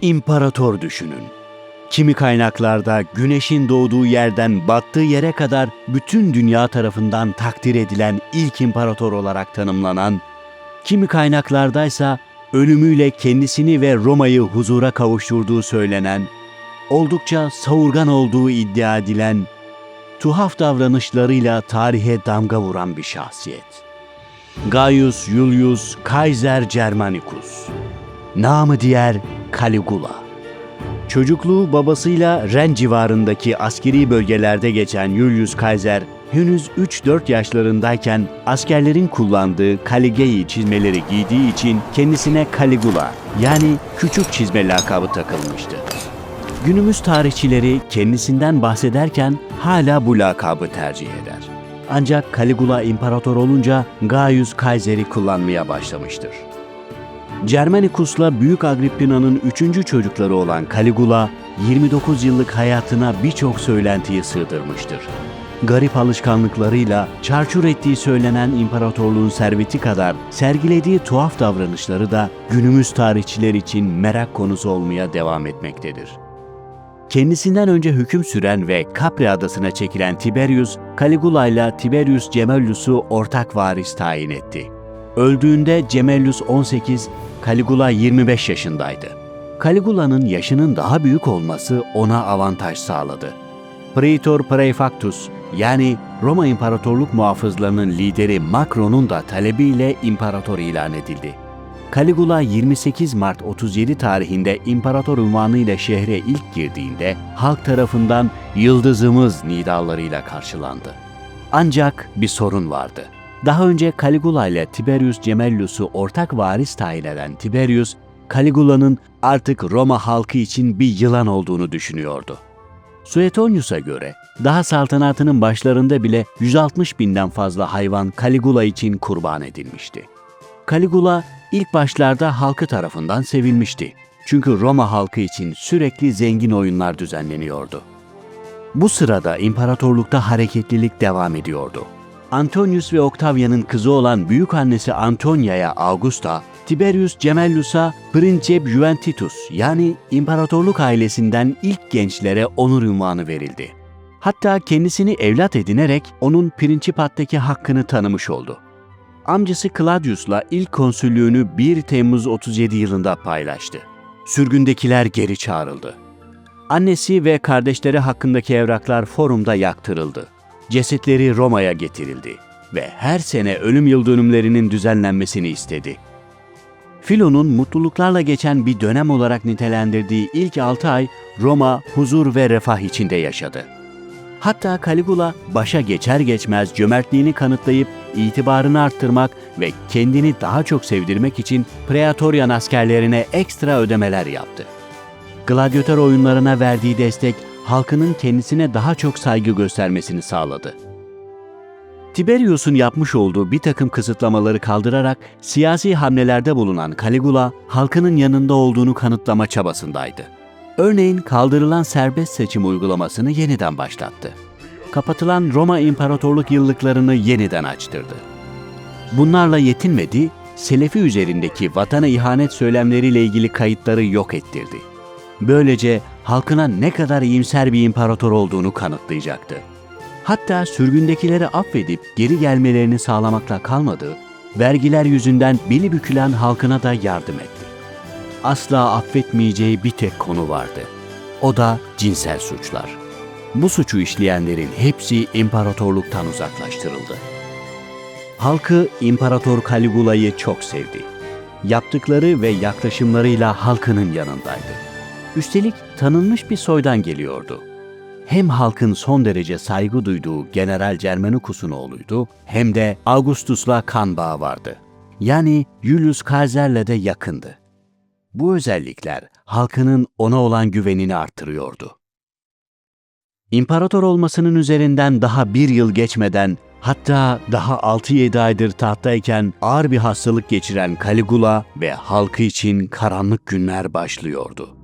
İmparator düşünün. Kimi kaynaklarda güneşin doğduğu yerden battığı yere kadar bütün dünya tarafından takdir edilen ilk imparator olarak tanımlanan, kimi kaynaklardaysa ölümüyle kendisini ve Roma'yı huzura kavuşturduğu söylenen, oldukça savurgan olduğu iddia edilen, tuhaf davranışlarıyla tarihe damga vuran bir şahsiyet. Gaius Julius Caesar Germanicus, namı diğer Caligula. Çocukluğu babasıyla Ren civarındaki askeri bölgelerde geçen Julius Caesar, henüz 3-4 yaşlarındayken askerlerin kullandığı Caligei çizmeleri giydiği için kendisine Caligula, yani küçük çizme lakabı takılmıştı. Günümüz tarihçileri kendisinden bahsederken hala bu lakabı tercih eder. Ancak Caligula imparator olunca Gaius Caesar'i kullanmaya başlamıştır. Germanicus'la Büyük Agrippina'nın 3. çocukları olan Caligula, 29 yıllık hayatına birçok söylentiyi sığdırmıştır. Garip alışkanlıklarıyla çarçur ettiği söylenen imparatorluğun serveti kadar sergilediği tuhaf davranışları da günümüz tarihçiler için merak konusu olmaya devam etmektedir. Kendisinden önce hüküm süren ve Capri adasına çekilen Tiberius, Caligula ile Tiberius Gemellus'u ortak varis tayin etti. Öldüğünde Gemellus 18, Caligula 25 yaşındaydı. Caligula'nın yaşının daha büyük olması ona avantaj sağladı. Praetor Praefectus, yani Roma İmparatorluk muhafızlarının lideri Macron'un da talebiyle imparator ilan edildi. Caligula 28 Mart 37 tarihinde imparator unvanıyla şehre ilk girdiğinde halk tarafından "Yıldızımız" nidalarıyla karşılandı. Ancak bir sorun vardı. Daha önce Caligula ile Tiberius Gemellus'u ortak varis tayin eden Tiberius, Caligula'nın artık Roma halkı için bir yılan olduğunu düşünüyordu. Suetonius'a göre daha saltanatının başlarında bile 160 binden fazla hayvan Caligula için kurban edilmişti. Caligula ilk başlarda halkı tarafından sevilmişti. Çünkü Roma halkı için sürekli zengin oyunlar düzenleniyordu. Bu sırada imparatorlukta hareketlilik devam ediyordu. Antonius ve Octavian'ın kızı olan büyükannesi Antonia'ya Augusta, Tiberius Gemellus'a Princeps Juventitus, yani imparatorluk ailesinden ilk gençlere onur unvanı verildi. Hatta kendisini evlat edinerek onun Principat'taki hakkını tanımış oldu. Amcası Claudius'la ilk konsüllüğünü 1 Temmuz 37 yılında paylaştı. Sürgündekiler geri çağrıldı. Annesi ve kardeşleri hakkındaki evraklar forumda yaktırıldı. Cesetleri Roma'ya getirildi ve her sene ölüm yıldönümlerinin düzenlenmesini istedi. Filo'nun mutluluklarla geçen bir dönem olarak nitelendirdiği ilk 6 ay Roma huzur ve refah içinde yaşadı. Hatta Caligula başa geçer geçmez cömertliğini kanıtlayıp itibarını arttırmak ve kendini daha çok sevdirmek için Praetorian askerlerine ekstra ödemeler yaptı. Gladyatör oyunlarına verdiği destek halkının kendisine daha çok saygı göstermesini sağladı. Tiberius'un yapmış olduğu bir takım kısıtlamaları kaldırarak siyasi hamlelerde bulunan Caligula, halkının yanında olduğunu kanıtlama çabasındaydı. Örneğin kaldırılan serbest seçim uygulamasını yeniden başlattı. Kapatılan Roma İmparatorluk yıllıklarını yeniden açtırdı. Bunlarla yetinmedi, Selefi üzerindeki vatana ihanet söylemleriyle ilgili kayıtları yok ettirdi. Böylece halkına ne kadar iyimser bir imparator olduğunu kanıtlayacaktı. Hatta sürgündekileri affedip geri gelmelerini sağlamakla kalmadı, vergiler yüzünden beli bükülen halkına da yardım etti. Asla affetmeyeceği bir tek konu vardı. O da cinsel suçlar. Bu suçu işleyenlerin hepsi imparatorluktan uzaklaştırıldı. Halkı İmparator Caligula'yı çok sevdi. Yaptıkları ve yaklaşımlarıyla halkının yanındaydı. Üstelik tanınmış bir soydan geliyordu. Hem halkın son derece saygı duyduğu General Germanicus'un oğluydu, hem de Augustus'la kan bağı vardı. Yani Julius Caesar'le de yakındı. Bu özellikler halkının ona olan güvenini artırıyordu. İmparator olmasının üzerinden daha 1 yıl geçmeden, hatta daha 6-7 aydır tahttayken ağır bir hastalık geçiren Caligula ve halkı için karanlık günler başlıyordu.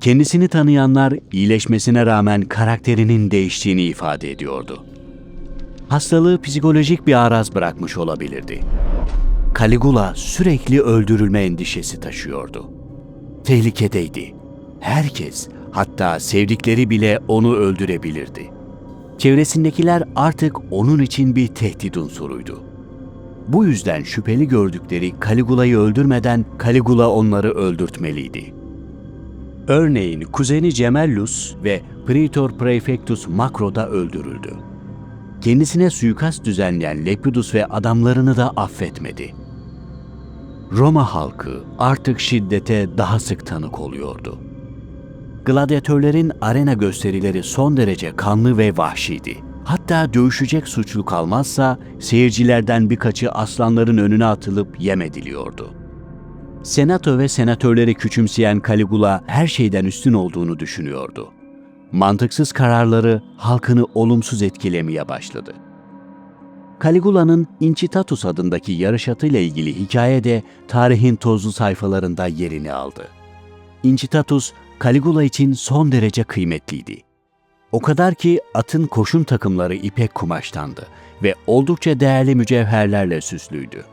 Kendisini tanıyanlar iyileşmesine rağmen karakterinin değiştiğini ifade ediyordu. Hastalığı psikolojik bir araz bırakmış olabilirdi. Caligula sürekli öldürülme endişesi taşıyordu. Tehlikedeydi. herkes, hatta sevdikleri bile onu öldürebilirdi. Çevresindekiler artık onun için bir tehdit unsuruydu. Bu yüzden şüpheli gördükleri Caligula'yı öldürmeden Caligula onları öldürtmeliydi. Örneğin kuzeni Gemellus ve Praetor Praefectus Macro da öldürüldü. Kendisine suikast düzenleyen Lepidus ve adamlarını da affetmedi. Roma halkı artık şiddete daha sık tanık oluyordu. Gladyatörlerin arena gösterileri son derece kanlı ve vahşiydi. Hatta dövüşecek suçlu kalmazsa seyircilerden birkaçı aslanların önüne atılıp yem ediliyordu. Senato ve senatörleri küçümseyen Caligula her şeyden üstün olduğunu düşünüyordu. Mantıksız kararları halkını olumsuz etkilemeye başladı. Caligula'nın Incitatus adındaki yarış atıyla ilgili hikaye de tarihin tozlu sayfalarında yerini aldı. Incitatus, Caligula için son derece kıymetliydi. O kadar ki atın koşum takımları ipek kumaştandı ve oldukça değerli mücevherlerle süslüydü.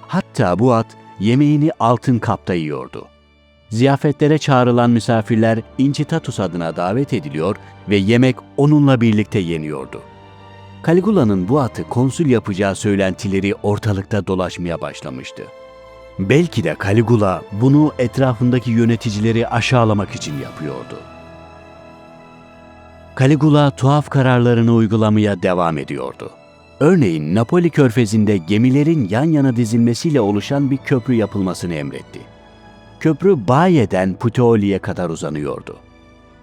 Hatta bu at yemeğini altın kapta yiyordu. Ziyafetlere çağrılan misafirler Incitatus adına davet ediliyor ve yemek onunla birlikte yeniyordu. Caligula'nın bu atı konsül yapacağı söylentileri ortalıkta dolaşmaya başlamıştı. Belki de Caligula bunu etrafındaki yöneticileri aşağılamak için yapıyordu. Caligula tuhaf kararlarını uygulamaya devam ediyordu. Örneğin Napoli Körfezi'nde gemilerin yan yana dizilmesiyle oluşan bir köprü yapılmasını emretti. Köprü Baiae'den Puteoli'ye kadar uzanıyordu.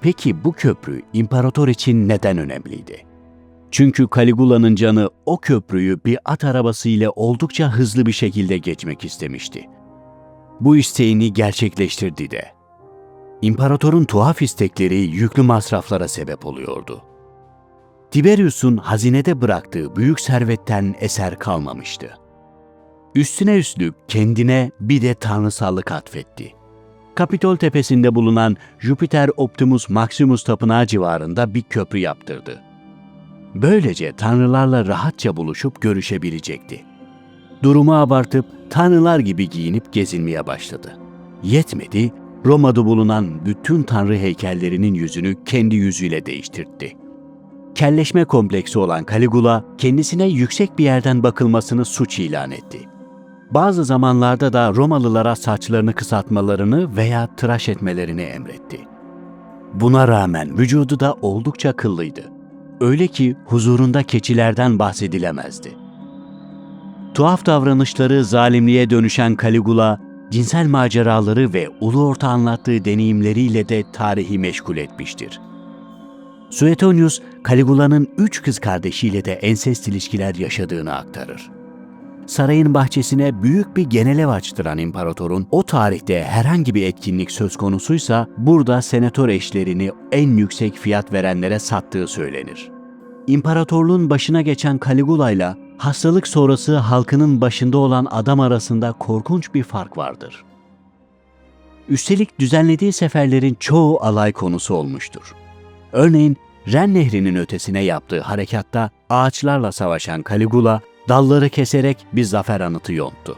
Peki bu köprü imparator için neden önemliydi? Çünkü Caligula'nın canı o köprüyü bir at arabası ile oldukça hızlı bir şekilde geçmek istemişti. Bu isteğini gerçekleştirdi de. İmparatorun tuhaf istekleri yüklü masraflara sebep oluyordu. Tiberius'un hazinede bıraktığı büyük servetten eser kalmamıştı. Üstüne üstlük kendine bir de tanrısallık atfetti. Kapitol tepesinde bulunan Jupiter Optimus Maximus tapınağı civarında bir köprü yaptırdı. Böylece tanrılarla rahatça buluşup görüşebilecekti. Durumu abartıp tanrılar gibi giyinip gezinmeye başladı. Yetmedi, Roma'da bulunan bütün tanrı heykellerinin yüzünü kendi yüzüyle değiştirdi. Kelleşme kompleksi olan Caligula, kendisine yüksek bir yerden bakılmasını suç ilan etti. Bazı zamanlarda da Romalılara saçlarını kısaltmalarını veya tıraş etmelerini emretti. Buna rağmen vücudu da oldukça kıllıydı. Öyle ki huzurunda keçilerden bahsedilemezdi. Tuhaf davranışları zalimliğe dönüşen Caligula, cinsel maceraları ve ulu orta anlattığı deneyimleriyle de tarihi meşgul etmiştir. Suetonius, Caligula'nın 3 kız kardeşiyle de ensest ilişkiler yaşadığını aktarır. Sarayın bahçesine büyük bir genelev açtıran imparatorun o tarihte herhangi bir etkinlik söz konusuysa burada senatör eşlerini en yüksek fiyat verenlere sattığı söylenir. İmparatorluğun başına geçen Caligula'yla hastalık sonrası halkının başında olan adam arasında korkunç bir fark vardır. Üstelik düzenlediği seferlerin çoğu alay konusu olmuştur. Örneğin Ren Nehri'nin ötesine yaptığı harekatta ağaçlarla savaşan Caligula, dalları keserek bir zafer anıtı yonttu.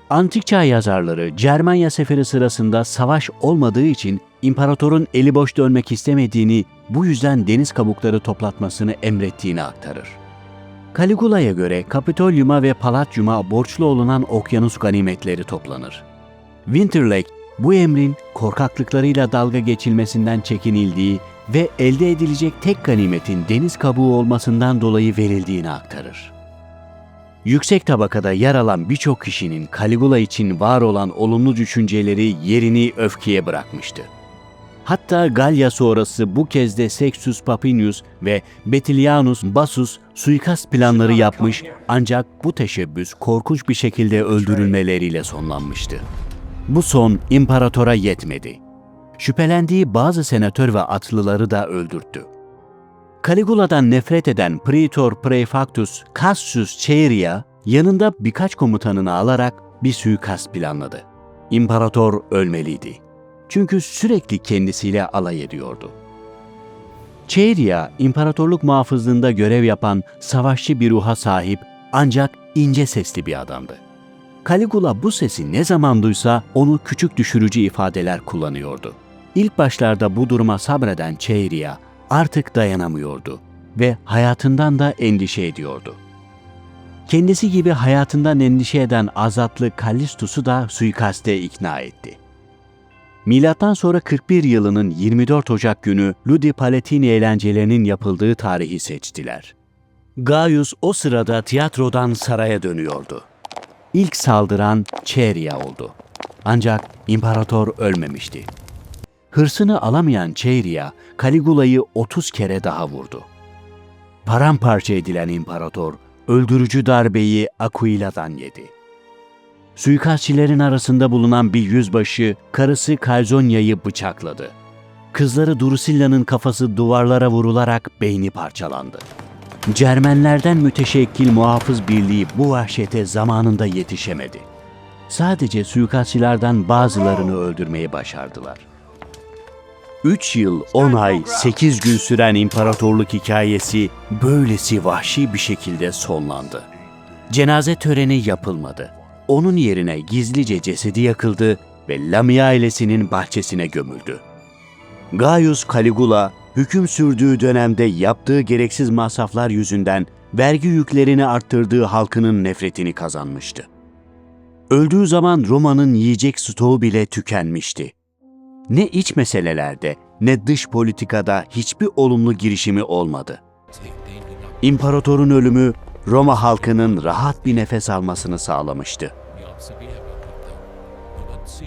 Antik çağ yazarları Cermanya seferi sırasında savaş olmadığı için imparatorun eli boş dönmek istemediğini, bu yüzden deniz kabukları toplatmasını emrettiğini aktarır. Caligula'ya göre Kapitolyum'a ve Palatyum'a borçlu olunan okyanus ganimetleri toplanır. Winterlake, bu emrin korkaklıklarıyla dalga geçilmesinden çekinildiği ve elde edilecek tek ganimetin deniz kabuğu olmasından dolayı verildiğini aktarır. Yüksek tabakada yer alan birçok kişinin Caligula için var olan olumlu düşünceleri yerini öfkeye bırakmıştı. Hatta Galya sonrası bu kez de Sextus Papinius ve Betilianus Bassus suikast planları yapmış, ancak bu teşebbüs korkunç bir şekilde öldürülmeleriyle sonlanmıştı. Bu son imparatora yetmedi. Şüphelendiği bazı senatör ve atlıları da öldürttü. Caligula'dan nefret eden Praetor Praefectus Cassius Chaerea yanında birkaç komutanını alarak bir suikast planladı. İmparator ölmeliydi. Çünkü sürekli kendisiyle alay ediyordu. Chaerea, imparatorluk muhafızlığında görev yapan savaşçı bir ruha sahip ancak ince sesli bir adamdı. Caligula bu sesi ne zaman duysa onu küçük düşürücü ifadeler kullanıyordu. İlk başlarda bu duruma sabreden Chaerea artık dayanamıyordu ve hayatından da endişe ediyordu. Kendisi gibi hayatından endişe eden azatlı Kallistus'u da suikaste ikna etti. Milattan sonra 41 yılının 24 Ocak günü Ludi Palatini eğlencelerinin yapıldığı tarihi seçtiler. Gaius o sırada tiyatrodan saraya dönüyordu. İlk saldıran Chaerea oldu. Ancak imparator ölmemişti. Hırsını alamayan Chaerea, Caligula'yı 30 kere daha vurdu. Paramparça edilen imparator, öldürücü darbeyi Aquila'dan yedi. Suikastçilerin arasında bulunan bir yüzbaşı, karısı Calzonia'yı bıçakladı. Kızları Drusilla'nın kafası duvarlara vurularak beyni parçalandı. Cermenlerden müteşekkil muhafız birliği bu vahşete zamanında yetişemedi. Sadece suikastçilerden bazılarını öldürmeyi başardılar. 3 yıl, 10 ay, 8 gün süren imparatorluk hikayesi böylesi vahşi bir şekilde sonlandı. Cenaze töreni yapılmadı. Onun yerine gizlice cesedi yakıldı ve Lamia ailesinin bahçesine gömüldü. Gaius Caligula, hüküm sürdüğü dönemde yaptığı gereksiz masraflar yüzünden vergi yüklerini arttırdığı halkının nefretini kazanmıştı. Öldüğü zaman Roma'nın yiyecek stoğu bile tükenmişti. Ne iç meselelerde ne dış politikada hiçbir olumlu girişimi olmadı. İmparatorun ölümü Roma halkının rahat bir nefes almasını sağlamıştı.